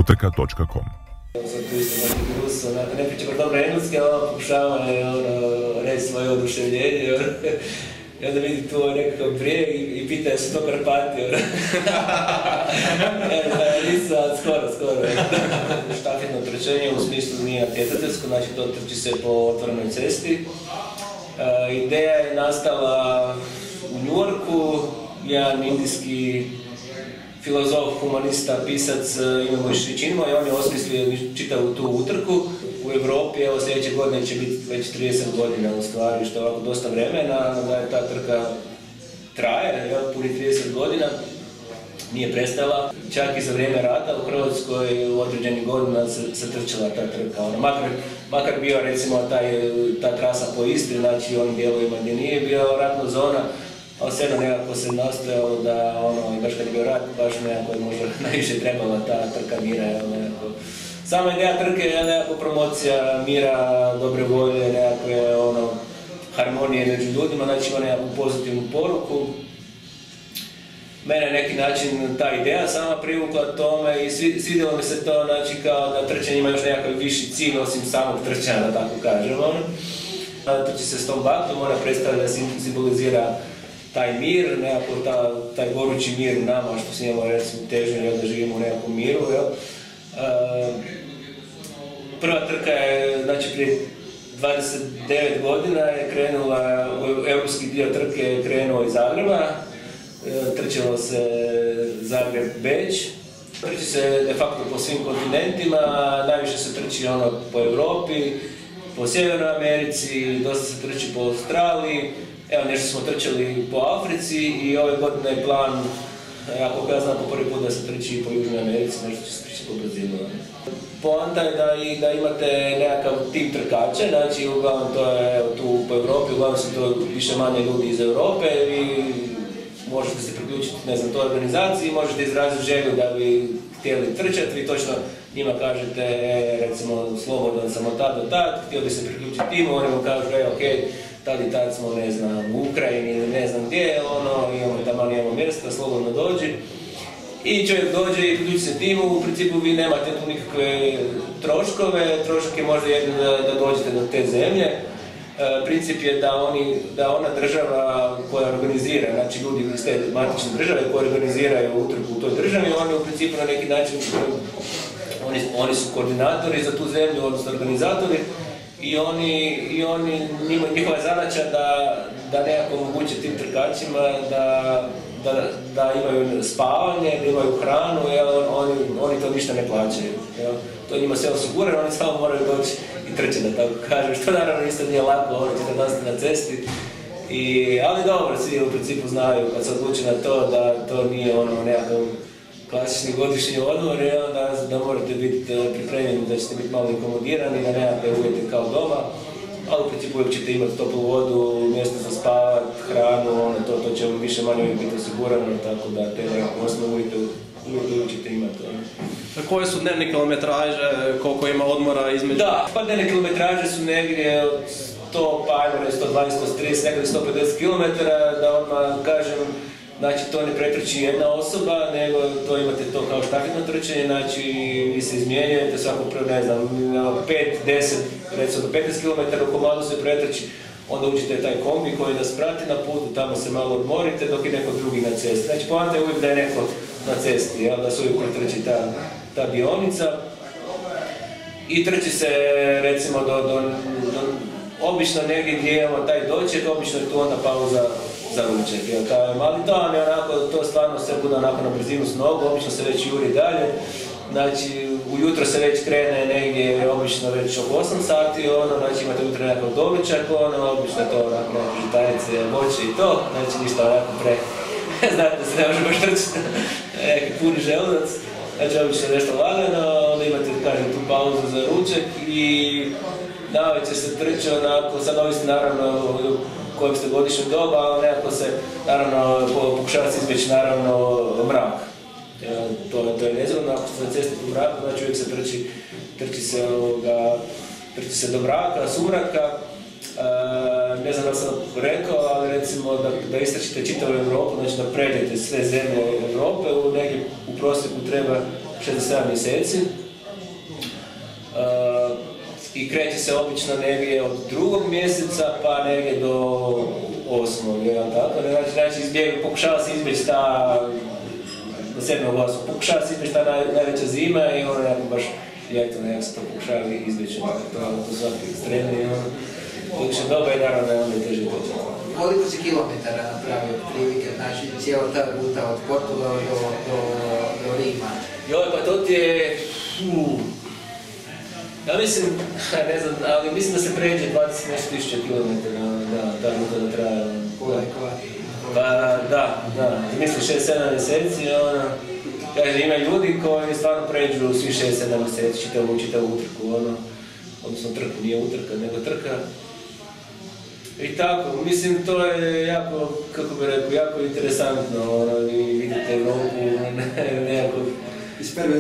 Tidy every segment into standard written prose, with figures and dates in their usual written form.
utrka.com. Sad tu isto neki Rus, ne priča baš dobro engleski, ali pokušava reći svoje oduševljenje. I onda vidi tu nekakav brijeg i pita je su to Karpati. Nisu, skoro. Štafetno trčanje u smislu nije natjecateljsko, znači to trči se po otvorenoj cesti. Ideja je nastala u New Yorku, jedan indijski filozof, humanista, pisac ime Mojshe Chinmoy i on je osmislio čitavu tu utrku u Europi. Evo sljedeće godine će biti već 30 godina u stvari, što je ovako dosta vremena, da je ta trka traje, puni 30 godina, nije prestala. Čak i za vrijeme rata u Hrvatskoj u određenih godina se trčala ta trka. Makar bio recimo ta trasa po Istri, znači u onim dijelovima gdje nije bio ratna zona, ali svejedno nekako se nastojalo da, baš kad je bio rat, baš nekako je možda najviše trebala ta trka mira. Sama ideja trke je nekako promocija mira, dobre volje, nekakve harmonije među ljudima, znači ima nekakvu pozitivnu poruku. Mene je neki način ta ideja sama privukla tome i svidjelo mi se to, znači kao da trčanje ima još nekakav viši cilj osim samog trčanja, da tako kažem. Trči se s tom baklom, ona predstavlja da simbolizira taj mir, nekako taj gorući mir u nama, što s njima recimo težimo da živimo u nekakvom miru. Prva trka je, znači prije 29 godina je krenula, europski dio trke je krenuo iz Zagreba, trčalo se Zagreb-Beč. Trči se de facto po svim kontinentima, najviše se trči po Europi, po Sjevernoj Americi, dosta se trči po Australiji. Evo, nešto smo trčali po Africi i ove godine je plan, ako ga znam po prvi put, da se trči po Južnoj Americi, nešto će se trči po Brazilu. Poanta je da imate nekakav tip trkača, znači uglavnom to je tu po Europi, uglavnom su to više manje ljudi iz Europe, vi možete se priključiti, ne znam, toj organizaciji, možete izraziti želju da bi htjeli trčati, vi točno njima kažete, recimo, slobodan sam od tad do tad, htio bi se priključiti timu, oni vam kažu, okej, tad i tad smo, ne znam, u Ukrajini ili ne znam gdje, imamo tamo mjesta, slobodno dođi. I čovjek dođe i priključi se timu, u principu vi nemate tu nikakve troškove, trošak je možda jedno da dođete do te zemlje. Princip je da ona država koja organizira, znači ljudi iz te matične države koje organiziraju utrku u toj državi, oni u principu na neki način, oni su koordinatori za tu zemlju, odnosno organizatori, i njihova zadaća da nekako omoguće tim trkačima da imaju spavanje, da imaju hranu, oni to ništa ne plaćaju. To njima sve osigurano, oni samo moraju doći i trče, da tako kažem, što naravno isto nije lako, oni će da nastati na cesti. Ali dobro, svi u principu znaju kad se odluči na to da to nije nekakav klasični godišnji odmor, da morate biti pripremljeni, da ćete biti malo inkomodirani, da nemate uvjeti kao doma, ali u principu uvijek ćete imati toplu vodu, mjesto za spavat, hranu, to će vam više manje uvijek biti osigurano, tako da te nekakve osnovne uvijek ćete imati. Koje su dnevne kilometraže, koliko ima odmora između? Da, pa dnevne kilometraže su negdje od 100, pa ajmo reći 120, 130, nekada 150 km, da odmah kažem, znači to ne pretrči jedna osoba, nego to imate to kao štafetno trčanje, znači vi se izmjenjujete svako prvo, ne znam, 5, 10, recimo do 15 km u komadu se pretrči, onda uđete taj kombi koji nas prati na putu, tamo se malo odmorite dok je neko drugi na cesti. Znači poanta je uvijek da je neko na cesti, da se uvijek pretrči ta dionica. I trči se recimo do obično negdje gdje imamo taj doček, obično je tu onda pauza za ručak. Ali to vam je to stvarno sve bude na brzinu s nogu, obično se već juri dalje. Znači, ujutro se već krene negdje, obično već oko 8 sati, znači imate ujutro nekakav doručak, obično je to onako žitarice, voće i to, znači ništa onako znate da se ne može baš trčiti, neki puni želudac, znači obično nešto lagano, onda imate, kažem, tu pauzu za ručak i navečer se trče onako, sad ovisno naravno kojem ste godišnjeg doba, ali nekako se, naravno, pokušava se izbjeći, naravno, mrak. To je nezgodno, ako ste na cesti po mraku, znači uvijek se trči se do mraka, sumraka. Ne znam da sam rekao, ali recimo da istračite čitavu Europu, znači da pređete sve zemlje Europe, negdje u prosjeku treba 6-7 mjeseci. I kreće se obično negdje od 2. mjeseca pa negdje do 8. Znači pokušava se izbjeći ta do 7. 8. Pokušava se izbjeći ta najveća zima i ono nekako baš ljeto nekako se to pokušava izbjeći. To su ekstremni, dok se doba i naravno da je onda teže doći. Koliko si kilometara napravio prilike, znači cijela ta ruta od Portugala do Rima? Joj, pa to ti je... Ja mislim, ne znam, ali mislim da se pređe 20.000 kilometara, ta ruta da traje. Pa da, mislim 6-7 mjeseci, kaže ima ljudi koji stvarno pređu svi 6-7 mjeseci, čitavu utrku, odnosno trku, nije utrka, nego trka. I tako, mislim to je jako, kako bi rekao, jako interesantno, vi vidite Europu nekako iz prve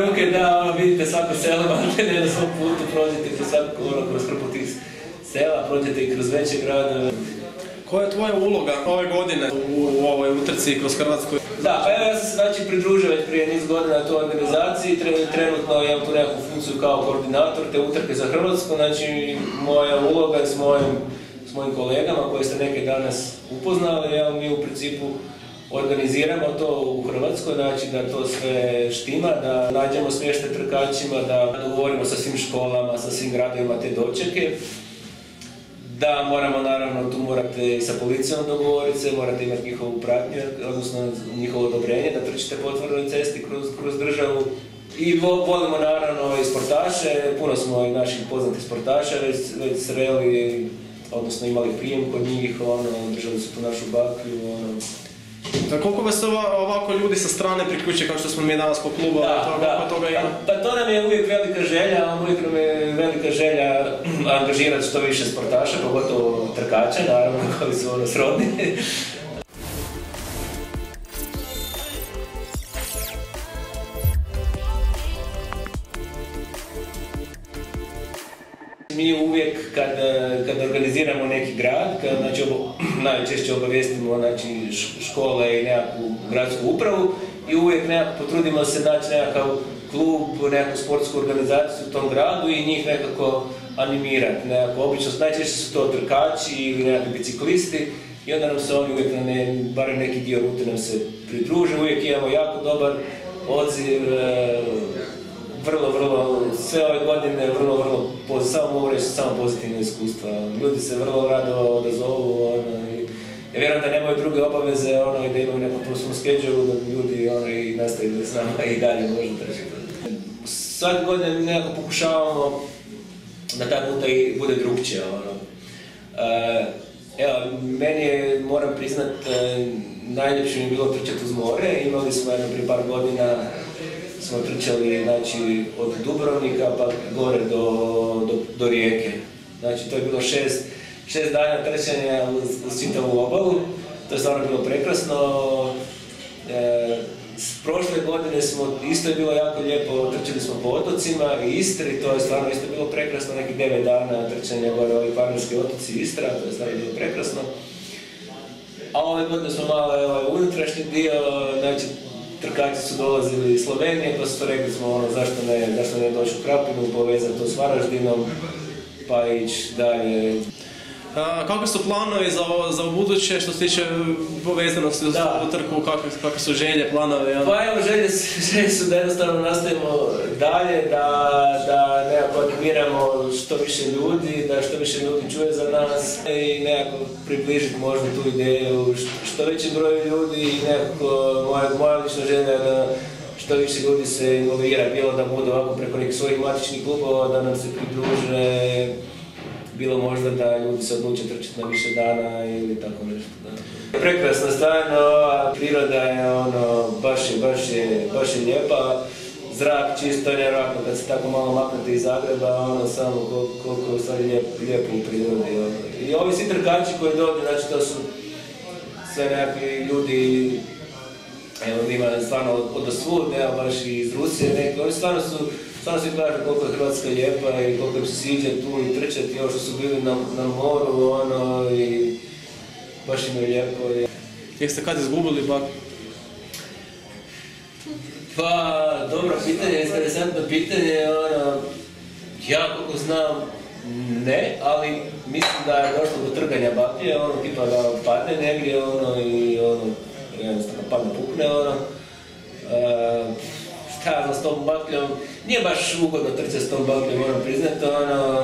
ruke, da, vidite svako selo, ne na svom putu, prođete kroz svako, kroz hrpu tih sela, prođete i kroz veće gradove. Koja je tvoja uloga ove godine u ovoj utrci kroz Hrvatsku? Da, pa ja sam se znači pridružio već prije niz godina toj organizaciji, trenutno imam tu neku funkciju kao koordinator te utrke za Hrvatsku, znači moja uloga je s mojim kolegama koji ste neke danas upoznali, mi u principu organiziramo to u Hrvatskoj, znači da to sve štima, da nađemo smještaj trkačima, da dogovorimo sa svim školama, sa svim gradovima te dočeke. Da, moramo naravno, tu morate i sa policijom dogovoriti se, morate imati njihovu pratnju, odnosno njihovo odobrenje da trčite po otvorenoj cesti kroz državu. I volimo naravno i sportaše, puno smo i naših poznatih sportaša već sreli, odnosno imali prijem kod njih, držali su tu našu baklju. Koliko vas ovako ljudi sa strane priključe kao što smo mi danas po klubu? Pa to nam je uvijek velika želja, uvijek nam je velika želja angažirati što više sportaša, pogotovo trkača, naravno, koji su srodni. Mi uvijek kad organiziramo neki grad, znači najčešće obavijestimo škole i nekakvu gradsku upravu i uvijek nekako potrudimo se naći nekakav klub, nekakvu sportsku organizaciju u tom gradu i njih nekako animirati. Obično najčešće su to trkači ili nekakvi biciklisti i onda nam se oni uvijek, barem neki dio rute nam se pridruže, uvijek imamo jako dobar odziv. Sve ove godine samo mogu reći samo pozitivne iskustva. Ljudi se vrlo rado odazovu ja vjerujem da nemaju druge obaveze i da imaju neku svom schedule, da ljudi i nastavili s nama i dalje možda trčiti. Svake godine nekako pokušavamo da ta ruta bude drugčija. Evo, meni je, moram priznat, najljepše mi je bilo trčati uz more. Imali smo prije par godina smo trčali od Dubrovnika pa gore do Rijeke. Znači to je bilo 6 dana trčanja uz čitavu obalu. To je stvarno bilo prekrasno. Prošle godine isto je bilo jako lijepo, trčali smo po otocima i Istri, to je stvarno isto bilo prekrasno, nekih 9 dana trčanja gore ovi Kvarnerski otoci Istra, to je stvarno bilo prekrasno. A ove godine smo malo unutrašnji dio, znači trkači su dolazili iz Slovenije, pa su rekli smo zašto ne doći u Krapinu, povezati to s Varaždinom, pa ići dalje. Kakvi su planovi za buduće što se tiče povezanosti uz ovu trku, kakve su želje, planovi? Pa evo, želje su da jednostavno nastavimo dalje, da nekako animiramo što više ljudi, da što više ljudi čuje za nas i nekako približiti možda tu ideju što većem broju ljudi i nekako moja lična želja da što više ljudi se involvira, bilo da budu ovako preko nekih svojih matičnih klubova, da nam se pridruže, bilo možda da ljudi se odluče trčati na više dana ili tako nešto. Prekrasno stvarno, priroda je baš je lijepa, zrak čisto, nevjerojatno kad se tako malo maknete iz Zagreba, samo koliko je stvari lijepo u prirodi. I ovi svi trkači koji dođu, znači to su sve nekakvi ljudi, evo ima stvarno od svud, evo baš i iz Rusije neki, oni stvarno svi kažu koliko je Hrvatska lijepa i koliko im se sviđa tu i trčati, ovo što su bili na moru, i baš im je lijepo. Jeste kad izgubili bak? Pa, dobro pitanje, interesantno pitanje, ja koliko znam, ne, ali mislim da je došlo do trganja baklje, tipa da padne negdje, i jednostavno padne pukne, šta ja znam s tom bakljom, nije baš ugodno trče s tom bakljom, moram priznati,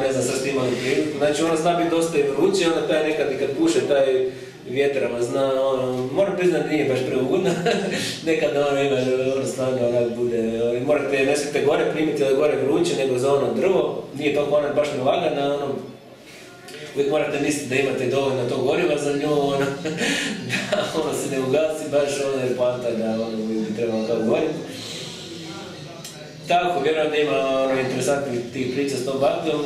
ne znam, sad ste imali priliku, znači zna biti dosta i vruće, taj nekad i kad puše taj vjetrama zna, moram priznati nije baš preugodno, nekad ima, stvarno onak bude, morate, ne smijete gore primiti da je gore vruće nego za drvo, nije toliko onak baš ne lagana, uvijek morate misliti da imate dovoljno tog goriva za nju, da se ne ugasi baš jer panta da bi trebalo kao goriti. Tako, vjerujem da ima interesantnih tih priča s tom bakljom,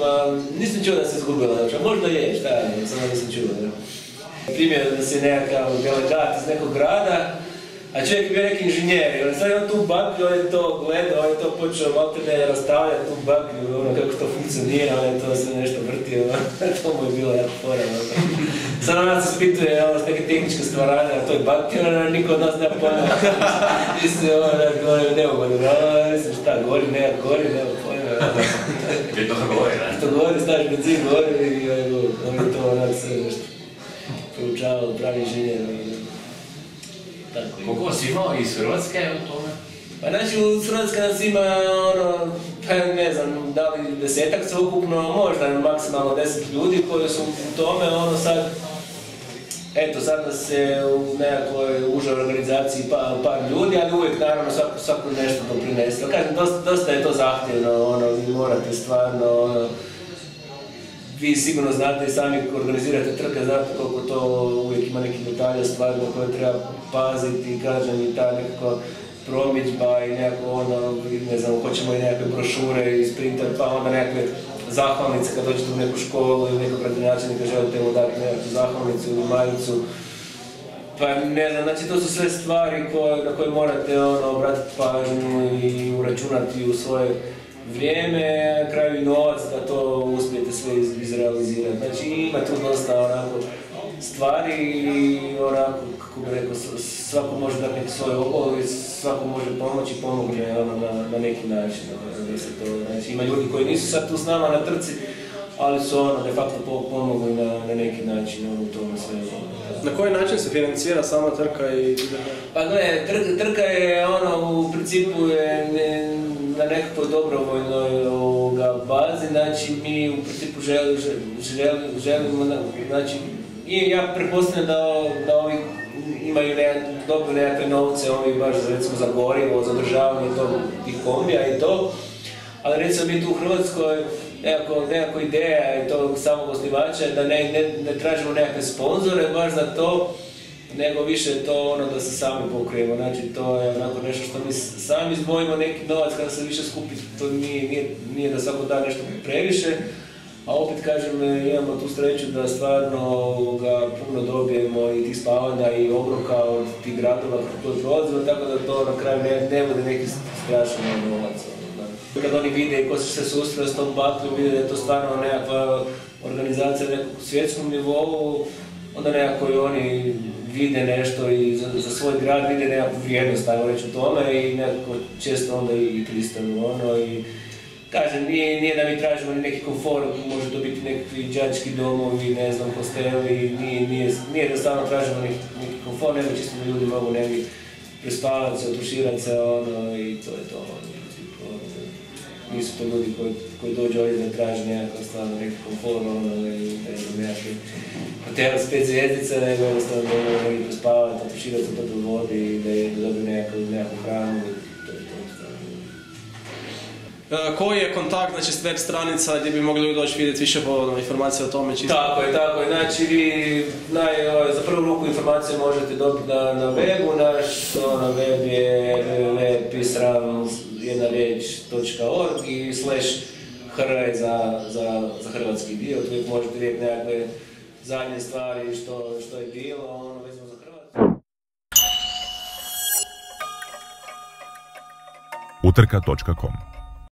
nisam čuo da se izgubila, možda je, šta je, samo nisam čuo. Primjer da se nekakav delegat iz nekog grada, a čovjek je bio neki inženjer, i sad je tu baklju, on je to gledao, on je to počeo maltene rastavljati tu baklju, kako to funkcionira, on je to sve nešto vrtio, to mu je bilo jako fora. Sad nas se spituje s neke tehničke stvaranje na toj baklji, niko od nas nema pojma. Mislim, neugodno, mislim šta, gori, nema pojma. Je to gori, ne? To gori, staviš benzin, gori i on je to onak sve nešto proučavao, pravi inženjer. Koliko vas imao iz Hrvatske u tome? Pa znači u Hrvatske nas ima pa ne znam, da li 10-ak sveukupno, možda maksimalno 10 ljudi koji su u tome, sad sad nas se u nekakvoj užoj organizaciji par ljudi, ali uvijek naravno svako nešto doprinese. Kažem, dosta je to zahtjevno, vi morate stvarno, vi sigurno znate i sami organizirate trke, znate koliko to uvijek ima neki detalje stvari na koje treba paziti, kažem i ta nekako promidžba i nekako ne znam, hoćemo i nekakve brošure i sprinter, pa onda nekakve zahvalnice kad dođete u neku školu ili nekog gradonačelnika želite mu dati nekakvu zahvalnicu ili majicu. Pa ne znam, znači to su sve stvari na koje morate obratiti pažnju i uračunati u svoje vrijeme, na kraju i novac da to uspijete sve izrealizirati. Znači ima tu dosta stvari i kako bih rekao, svako može dati neki svoj obol i svako može pomoći i pomogne na neki način. Znači ima ljudi koji nisu sad tu s nama na trci, ali su de facto pomogli na neki način u tome sve. Na koji način se financira sama trka i... Pa gledaj, trka je u principu je na nekakvoj dobrovoljnoj bazi, znači mi u principu želimo, znači i ja pretpostavljam da ovi imaju dobiju nekakve novce, ovi baš recimo za gorivo, za održavanje tih kombija i to, ali recimo mi tu u Hrvatskoj nekako ideja i tog samog osnivača da ne tražimo nekakve sponzore baš za to, nego više je to da se sami pokrijemo, znači to je nešto što mi sami izdvojimo neki novac kada se više skupi, to nije da svako da nešto previše, a opet kažem imamo tu sreću da stvarno puno dobijemo i tih spavanja i obroka od tih gradova koji prolazimo, tako da to na kraju ne bude neki strašan novac. Kad oni vide i ko se susreo s tom bakljom, vide da je to stvarno nekakva organizacija na nekom svjetskom nivou, onda nekako i oni vide nešto i za svoj grad vide nekakvu vrijednost, ajmo reći u tome i nekako često onda i pristanu i kažem, nije da mi tražimo neki komfor, može to biti nekakvi đački domovi, ne znam, hosteli, nije da stvarno tražimo neki komfor, nego čisto da ljudi mogu negdje prespavati se, otuširati se i to je to. Nisu to ljudi koji dođu ovdje da traže nekakav stvarno neki komfor, nekakve hotel s 5 zvjezdica, nego jednostavno da mogu prespavati, otuširati se u toploj vodi i da dobiju nekakvu hranu. Koji je kontakt, znači s web stranica gdje bi mogli doći vidjeti više informacije o tome? Tako je, znači vi za prvu ruku informacije možete dobiti na webu, naš web je www.pisram.org i /hr za hrvatski dio, tu uvijek možete vidjeti nekakve zadnje stvari što je bilo, vezano za Hrvatsku. Utrka.com